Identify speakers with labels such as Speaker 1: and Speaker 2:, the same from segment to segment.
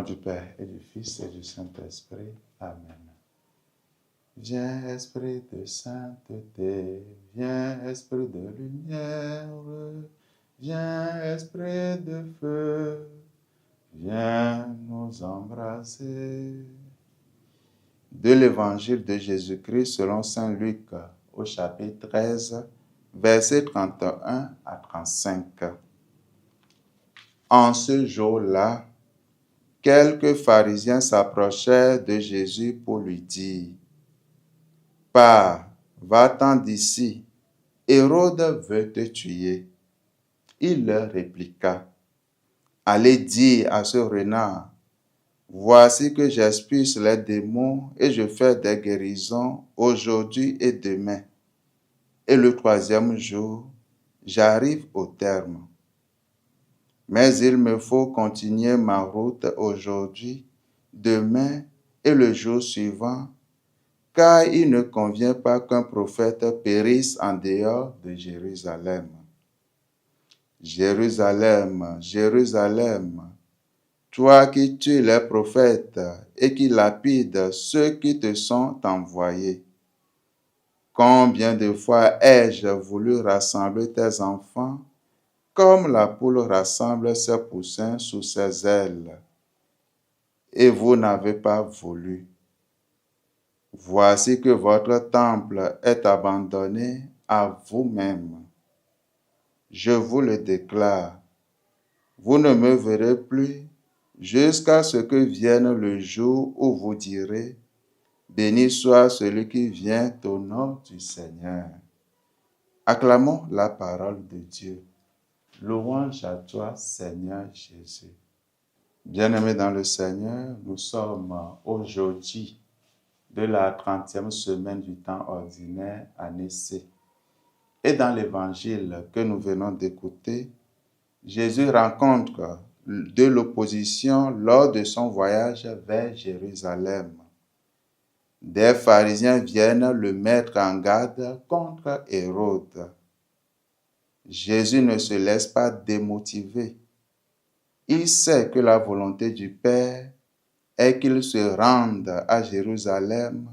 Speaker 1: du Père et du Fils et du Saint-Esprit. Amen. Viens, Esprit de sainteté, viens, Esprit de lumière, viens, Esprit de feu, viens nous embrasser. De l'Évangile de Jésus-Christ selon saint Luc, au chapitre 13, versets 31 à 35. En ce jour-là, quelques pharisiens s'approchèrent de Jésus pour lui dire: « Pars, va-t'en d'ici, Hérode veut te tuer. » Il leur répliqua: « Allez dire à ce renard: voici que j'expulse les démons et je fais des guérisons aujourd'hui et demain. Et le troisième jour, j'arrive au terme. Mais il me faut continuer ma route aujourd'hui, demain et le jour suivant, car il ne convient pas qu'un prophète périsse en dehors de Jérusalem. Jérusalem, Jérusalem, toi qui tues les prophètes et qui lapides ceux qui te sont envoyés. Combien de fois ai-je voulu rassembler tes enfants, comme la poule rassemble ses poussins sous ses ailes, et vous n'avez pas voulu. Voici que votre temple est abandonné à vous-même. Je vous le déclare, vous ne me verrez plus jusqu'à ce que vienne le jour où vous direz: béni soit celui qui vient au nom du Seigneur. Acclamons la parole de Dieu. Louange à toi, Seigneur Jésus. Bien-aimés dans le Seigneur, nous sommes aujourd'hui de la 30e semaine du temps ordinaire, année C. Et dans l'évangile que nous venons d'écouter, Jésus rencontre de l'opposition lors de son voyage vers Jérusalem. Des pharisiens viennent le mettre en garde contre Hérode. Jésus ne se laisse pas démotiver. Il sait que la volonté du Père est qu'il se rende à Jérusalem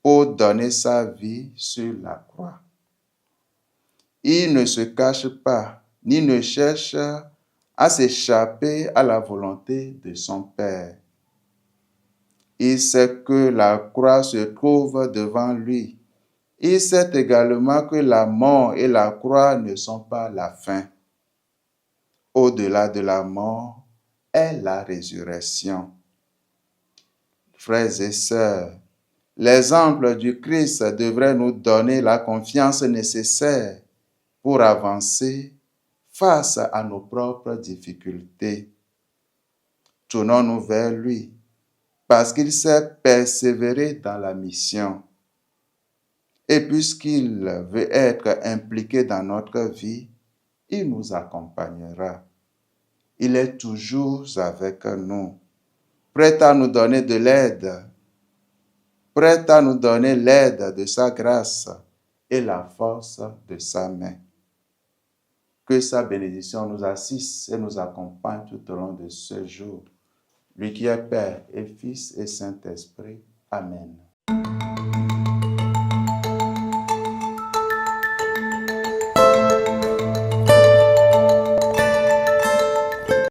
Speaker 1: pour donner sa vie sur la croix. Il ne se cache pas, ni ne cherche à s'échapper à la volonté de son Père. Il sait que la croix se trouve devant lui. Il sait également que la mort et la croix ne sont pas la fin. Au-delà de la mort est la résurrection. Frères et sœurs, l'exemple du Christ devrait nous donner la confiance nécessaire pour avancer face à nos propres difficultés. Tournons-nous vers lui, parce qu'il sait persévérer dans la mission. Et puisqu'il veut être impliqué dans notre vie, il nous accompagnera. Il est toujours avec nous, prêt à nous donner de l'aide, prêt à nous donner l'aide de sa grâce et la force de sa main. Que sa bénédiction nous assiste et nous accompagne tout au long de ce jour. Lui qui est Père et Fils et Saint-Esprit. Amen.